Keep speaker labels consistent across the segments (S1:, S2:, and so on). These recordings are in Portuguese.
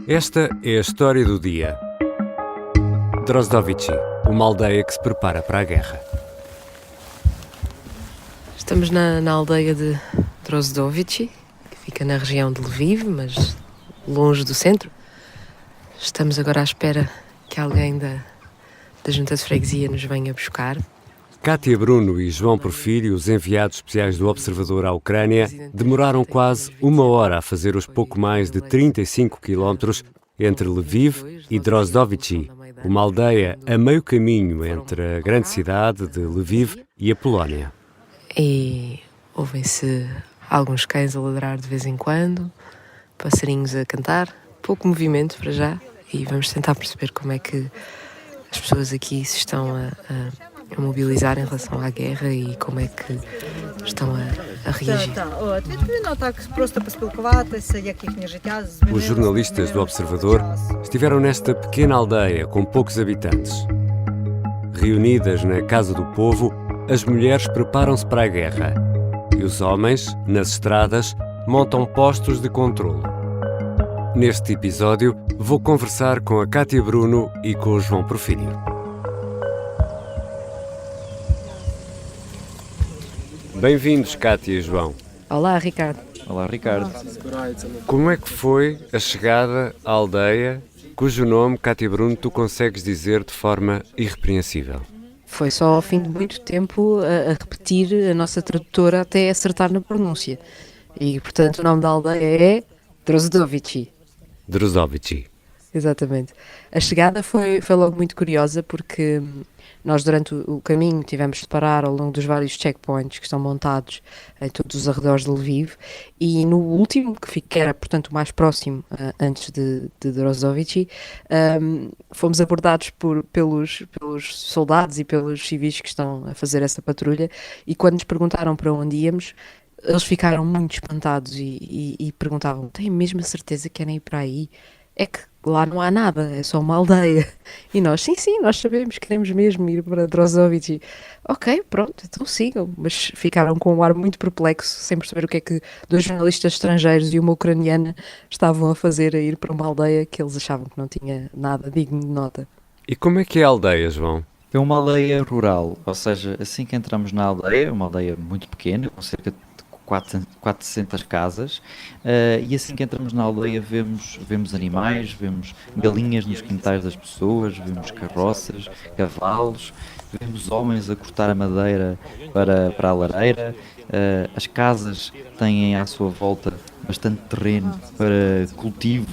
S1: Esta é a história do dia. Drozdovici, uma aldeia que se prepara para a guerra.
S2: Estamos na aldeia de Drozdovici, que fica na região de Lviv, mas longe do centro. Estamos agora à espera que alguém da junta de freguesia nos venha buscar.
S1: Kátia Bruno e João Porfírio, os enviados especiais do Observador à Ucrânia, demoraram quase uma hora a fazer os pouco mais de 35 quilómetros entre Lviv e Drozdovici, uma aldeia a meio caminho entre a grande cidade de Lviv e a Polónia.
S2: E ouvem-se alguns cães a ladrar de vez em quando, passarinhos a cantar, pouco movimento para já, e vamos tentar perceber como é que as pessoas aqui se estão a mobilizar em relação à guerra e como é que estão a reagir.
S1: Os jornalistas do Observador estiveram nesta pequena aldeia com poucos habitantes. Reunidas na Casa do Povo, as mulheres preparam-se para a guerra e os homens, nas estradas, montam postos de controlo. Neste episódio, vou conversar com a Kátia Bruno e com o João Porfírio. Bem-vindos, Kátia e João.
S2: Olá, Ricardo.
S3: Olá, Ricardo.
S1: Como é que foi a chegada à aldeia cujo nome, Kátia Bruno, tu consegues dizer de forma irrepreensível?
S2: Foi só ao fim de muito tempo a repetir a nossa tradutora até acertar na pronúncia. E, portanto, o nome da aldeia é Drozdovici.
S1: Drozdovici.
S2: Exatamente. A chegada foi logo muito curiosa porque nós durante o caminho tivemos de parar ao longo dos vários checkpoints que estão montados em todos os arredores de Lviv e no último, que era portanto o mais próximo antes de Drozdovici, fomos abordados pelos soldados e pelos civis que estão a fazer essa patrulha e quando nos perguntaram para onde íamos, eles ficaram muito espantados e perguntavam, têm mesmo a certeza que querem ir para aí? É que lá não há nada, é só uma aldeia. E nós, sim, nós sabemos, queremos mesmo ir para Drozdovici. Ok, pronto, então sigam. Mas ficaram com um ar muito perplexo, sem perceber o que é que dois jornalistas estrangeiros e uma ucraniana estavam a fazer a ir para uma aldeia que eles achavam que não tinha nada digno de nota.
S1: E como é que é a aldeia, João?
S3: É uma aldeia rural, ou seja, assim que entramos na aldeia, uma aldeia muito pequena, com cerca de 400 casas, e assim que entramos na aldeia vemos animais, vemos galinhas nos quintais das pessoas, vemos carroças, cavalos, vemos homens a cortar a madeira para a lareira, as casas têm à sua volta bastante terreno para cultivo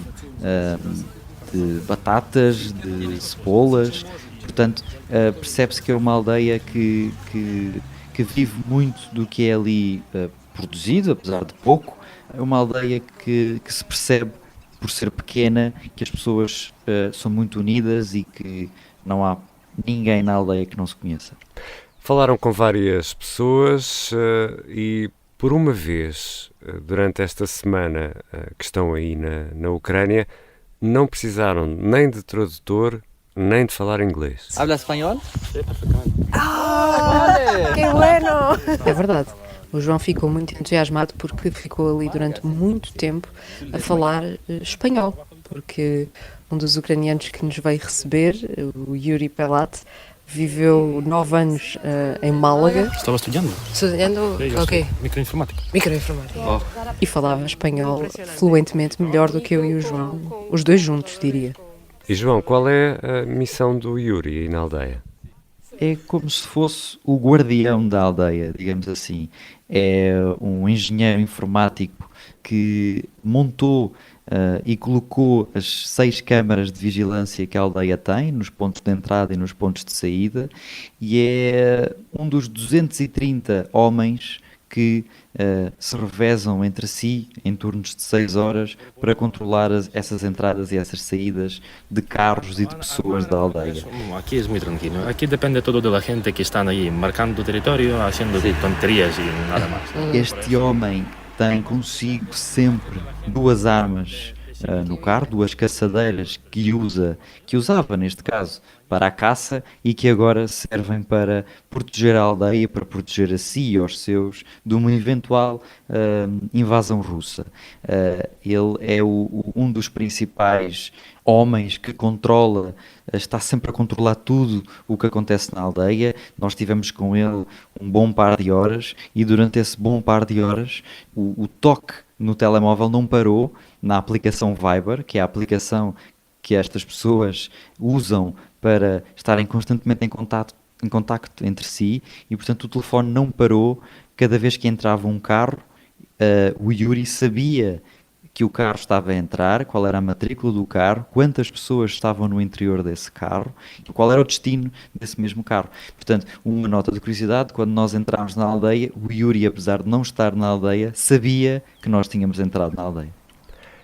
S3: de batatas, de cebolas, portanto percebe-se que é uma aldeia que vive muito do que é ali produzido, apesar de pouco. É uma aldeia que se percebe, por ser pequena, que as pessoas são muito unidas e que não há ninguém na aldeia que não se conheça.
S1: Falaram com várias pessoas e, por uma vez, durante esta semana que estão aí na Ucrânia, não precisaram nem de tradutor, nem de falar inglês.
S3: Habla espanhol?
S2: Que bueno! É verdade. O João ficou muito entusiasmado porque ficou ali durante muito tempo a falar espanhol, porque um dos ucranianos que nos veio receber, o Yuri Pelat, viveu 9 anos em Málaga.
S4: Estava estudando.
S2: Estudando o quê?
S4: Microinformática.
S2: Microinformática. E falava espanhol fluentemente melhor do que eu e o João, os dois juntos, diria.
S1: E João, qual é a missão do Yuri aí na aldeia?
S3: É como se fosse o guardião da aldeia, digamos assim. É um engenheiro informático que montou e colocou as 6 câmaras de vigilância que a aldeia tem, nos pontos de entrada e nos pontos de saída, e é um dos 230 homens que se revezam entre si em turnos de 6 horas para controlar essas entradas e essas saídas de carros e de pessoas da aldeia.
S4: Aqui é muito tranquilo. Aqui depende todo da gente que está aí marcando o território, fazendo tonterias e nada mais.
S3: Este homem tem consigo sempre 2 armas no carro, duas caçadeiras que usava neste caso para a caça e que agora servem para proteger a aldeia, para proteger a si e aos seus de uma eventual invasão russa. Ele é um dos principais homens que controla, está sempre a controlar tudo o que acontece na aldeia. Nós tivemos com ele um bom par de horas e durante esse bom par de horas o toque no telemóvel não parou na aplicação Viber, que é a aplicação que estas pessoas usam para estarem constantemente em contacto entre si e, portanto, o telefone não parou. Cada vez que entrava um carro, o Yuri sabia que o carro estava a entrar, qual era a matrícula do carro, quantas pessoas estavam no interior desse carro e qual era o destino desse mesmo carro. Portanto, uma nota de curiosidade, quando nós entramos na aldeia, o Yuri, apesar de não estar na aldeia, sabia que nós tínhamos entrado na aldeia.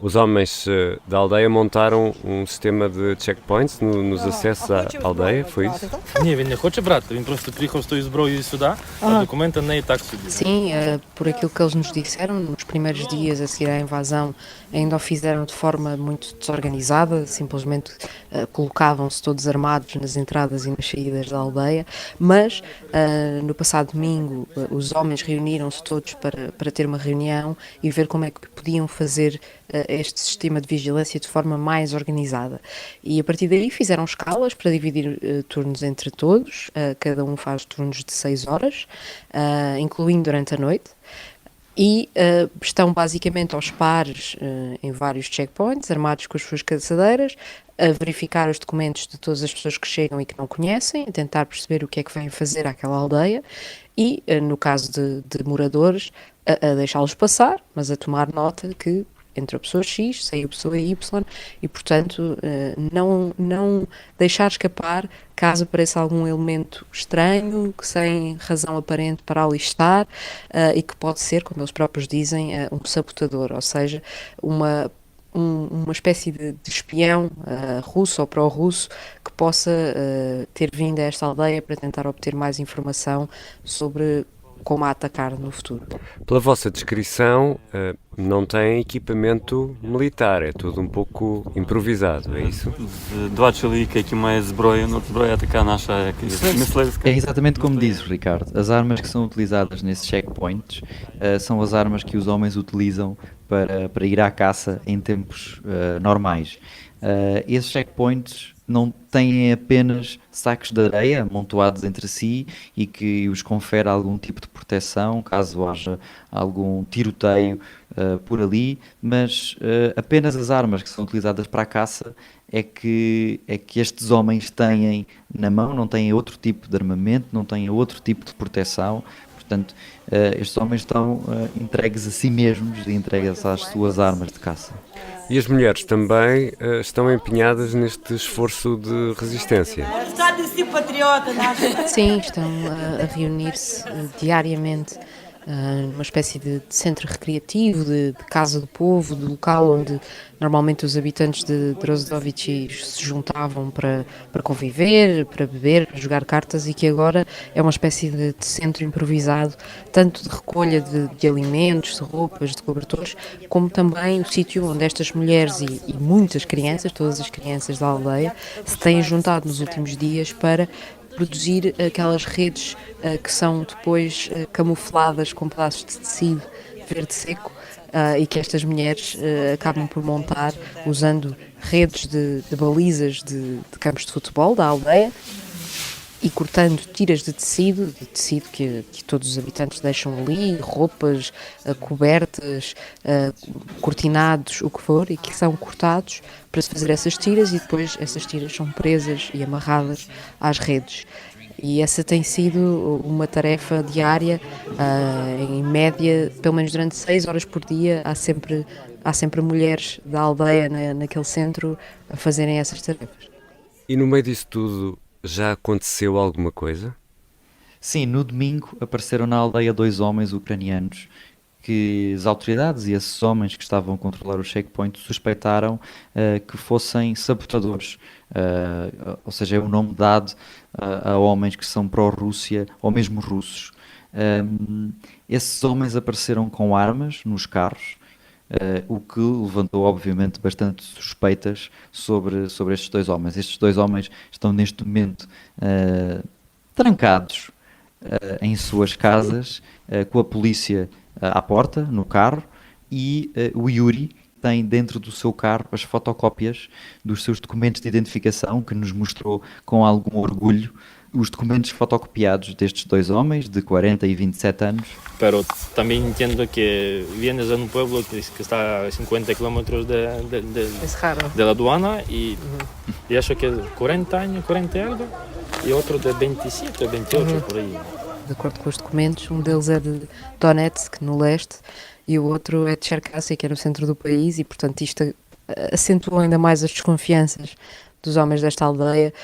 S1: Os homens da aldeia montaram um sistema de checkpoints nos acessos à aldeia, foi isso?
S4: Ні, він не хоче брати, він просто приїхав з тою зброєю сюди, а документи на неї так собі.
S2: Sim, por aquilo que eles nos disseram, nos primeiros dias a seguir à invasão, ainda o fizeram de forma muito desorganizada, simplesmente colocavam-se todos armados nas entradas e nas saídas da aldeia, mas no passado domingo os homens reuniram-se todos para ter uma reunião e ver como é que podiam fazer este sistema de vigilância de forma mais organizada. E a partir daí fizeram escalas para dividir turnos entre todos, cada um faz turnos de 6 horas, incluindo durante a noite, e estão basicamente aos pares em vários checkpoints, armados com as suas caçadeiras, a verificar os documentos de todas as pessoas que chegam e que não conhecem, a tentar perceber o que é que vêm fazer àquela aldeia e, no caso de moradores, a deixá-los passar, mas a tomar nota que entre a pessoa X, saiu a pessoa Y e, portanto, não deixar escapar caso apareça algum elemento estranho, que sem razão aparente para ali estar e que pode ser, como eles próprios dizem, um sabotador, ou seja, uma espécie de espião russo ou pró-russo que possa ter vindo a esta aldeia para tentar obter mais informação sobre como a atacar no futuro.
S1: Pela vossa descrição, não tem equipamento militar, é tudo um pouco improvisado, é isso?
S5: Два чоловіка, які мають зброю, ну зброя така наша, як мисливська.
S3: É exatamente como dizes, Ricardo. As armas que são utilizadas nesses checkpoints são as armas que os homens utilizam para ir à caça em tempos normais. Esses checkpoints não têm apenas sacos de areia amontoados entre si e que os confere algum tipo de proteção caso haja algum tiroteio por ali, mas apenas as armas que são utilizadas para a caça é que estes homens têm na mão, não têm outro tipo de armamento, não têm outro tipo de proteção. Portanto, estes homens estão entregues a si mesmos e entregues às suas armas de caça.
S1: E as mulheres também estão empenhadas neste esforço de resistência.
S2: Sim, estão a reunir-se diariamente numa espécie de centro recreativo, de casa do povo, de local onde normalmente os habitantes de Drozdovichy se juntavam para conviver, para beber, para jogar cartas, e que agora é uma espécie de centro improvisado, tanto de recolha de alimentos, de roupas, de cobertores, como também o sítio onde estas mulheres e muitas crianças, todas as crianças da aldeia, se têm juntado nos últimos dias para produzir aquelas redes que são depois camufladas com pedaços de tecido verde seco e que estas mulheres acabam por montar usando redes de balizas de campos de futebol da aldeia e cortando tiras de tecido que todos os habitantes deixam ali, roupas, cobertas, cortinados, o que for, e que são cortados para se fazer essas tiras, e depois essas tiras são presas e amarradas às redes. E essa tem sido uma tarefa diária, em média, pelo menos durante 6 horas por dia, há sempre mulheres da aldeia naquele centro a fazerem essas tarefas.
S1: E no meio disso tudo, já aconteceu alguma coisa?
S3: Sim, no domingo apareceram na aldeia 2 homens ucranianos que as autoridades e esses homens que estavam a controlar o checkpoint suspeitaram que fossem sabotadores. Ou seja, é o nome dado a homens que são pró-Rússia ou mesmo russos. Esses homens apareceram com armas nos carros o que levantou, obviamente, bastante suspeitas sobre estes dois homens. Estes dois homens estão, neste momento, trancados em suas casas, com a polícia à porta, no carro, e o Yuri tem dentro do seu carro as fotocópias dos seus documentos de identificação, que nos mostrou com algum orgulho os documentos fotocopiados destes dois homens, de 40 e 27 anos.
S4: Pero también entiendo que vienes de un pueblo que está a 50 kilómetros
S2: Es raro.
S4: de la aduana y acho que 40 años, 40 y algo, y otro de 27 o 28 por ahí.
S2: De acordo com os documentos, um deles é de Donetsk, no leste, e o outro é de Cherkasy, que é no centro do país, e portanto isto acentuou ainda mais as desconfianças dos homens desta aldeia,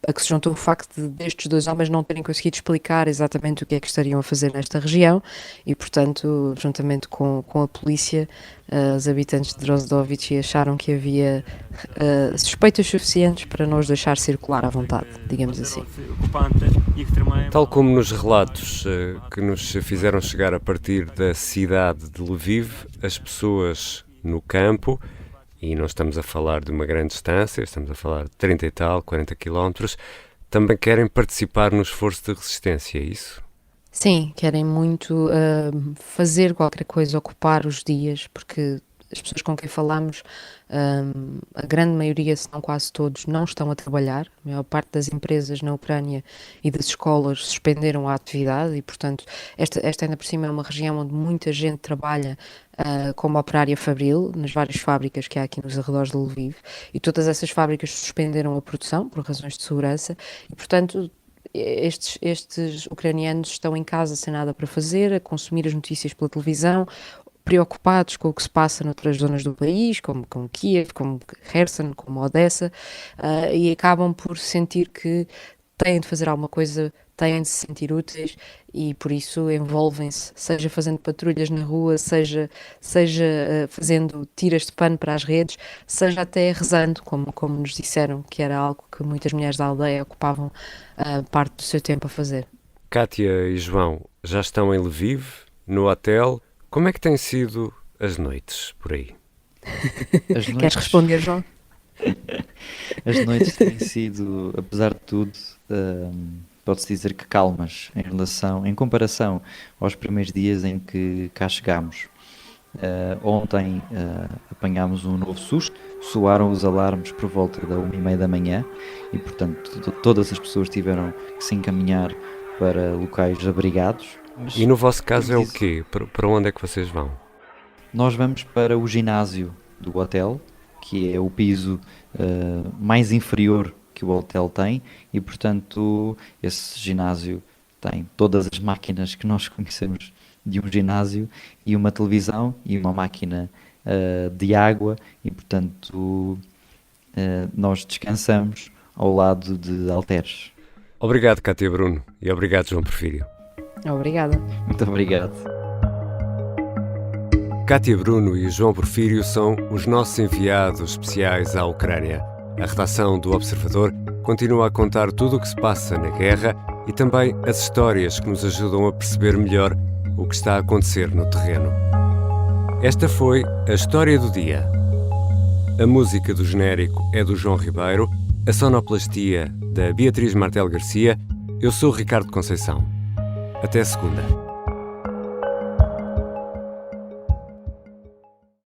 S2: a que se juntou o facto destes dois homens não terem conseguido explicar exatamente o que é que estariam a fazer nesta região e, portanto, juntamente com a polícia, os habitantes de Drozdovich acharam que havia suspeitas suficientes para não os deixar circular à vontade, digamos assim.
S1: Tal como nos relatos que nos fizeram chegar a partir da cidade de Lviv, as pessoas no campo, e não estamos a falar de uma grande distância, estamos a falar de 30 e tal, 40 quilómetros, também querem participar no esforço de resistência, é isso?
S2: Sim, querem muito fazer qualquer coisa, ocupar os dias, porque as pessoas com quem falamos, a grande maioria, se não quase todos, não estão a trabalhar. A maior parte das empresas na Ucrânia e das escolas suspenderam a atividade e, portanto, esta ainda por cima é uma região onde muita gente trabalha como operária fabril, nas várias fábricas que há aqui nos arredores de Lviv, e todas essas fábricas suspenderam a produção por razões de segurança e, portanto, estes ucranianos estão em casa sem nada para fazer, a consumir as notícias pela televisão, preocupados com o que se passa noutras zonas do país, como Kiev, como Kherson, como Odessa, e acabam por sentir que têm de fazer alguma coisa, têm de se sentir úteis e por isso envolvem-se, seja fazendo patrulhas na rua, seja fazendo tiras de pano para as redes, seja até rezando, como nos disseram, que era algo que muitas mulheres da aldeia ocupavam parte do seu tempo a fazer.
S1: Kátia e João já estão em Lviv, no hotel. Como é que têm sido as noites por aí?
S2: Queres responder, João?
S3: As noites têm sido, apesar de tudo, pode-se dizer que calmas em comparação aos primeiros dias em que cá chegámos. Ontem apanhámos um novo susto, soaram os alarmes por volta da 1h30 da manhã e, portanto, todas as pessoas tiveram que se encaminhar para locais abrigados.
S1: E no vosso caso é o quê? Para onde é que vocês vão?
S3: Nós vamos para o ginásio do hotel, que é o piso mais inferior que o hotel tem e, portanto, esse ginásio tem todas as máquinas que nós conhecemos de um ginásio e uma televisão e uma máquina de água e, portanto, nós descansamos ao lado de halteres.
S1: Obrigado, Kátia Bruno, e obrigado, João Porfírio.
S2: Obrigada.
S3: Muito obrigado.
S1: Kátia Bruno e João Porfírio são os nossos enviados especiais à Ucrânia. A redação do Observador continua a contar tudo o que se passa na guerra e também as histórias que nos ajudam a perceber melhor o que está a acontecer no terreno. Esta foi a História do Dia. A música do genérico é do João Ribeiro, a sonoplastia da Beatriz Martel Garcia. Eu sou o Ricardo Conceição. Até segunda.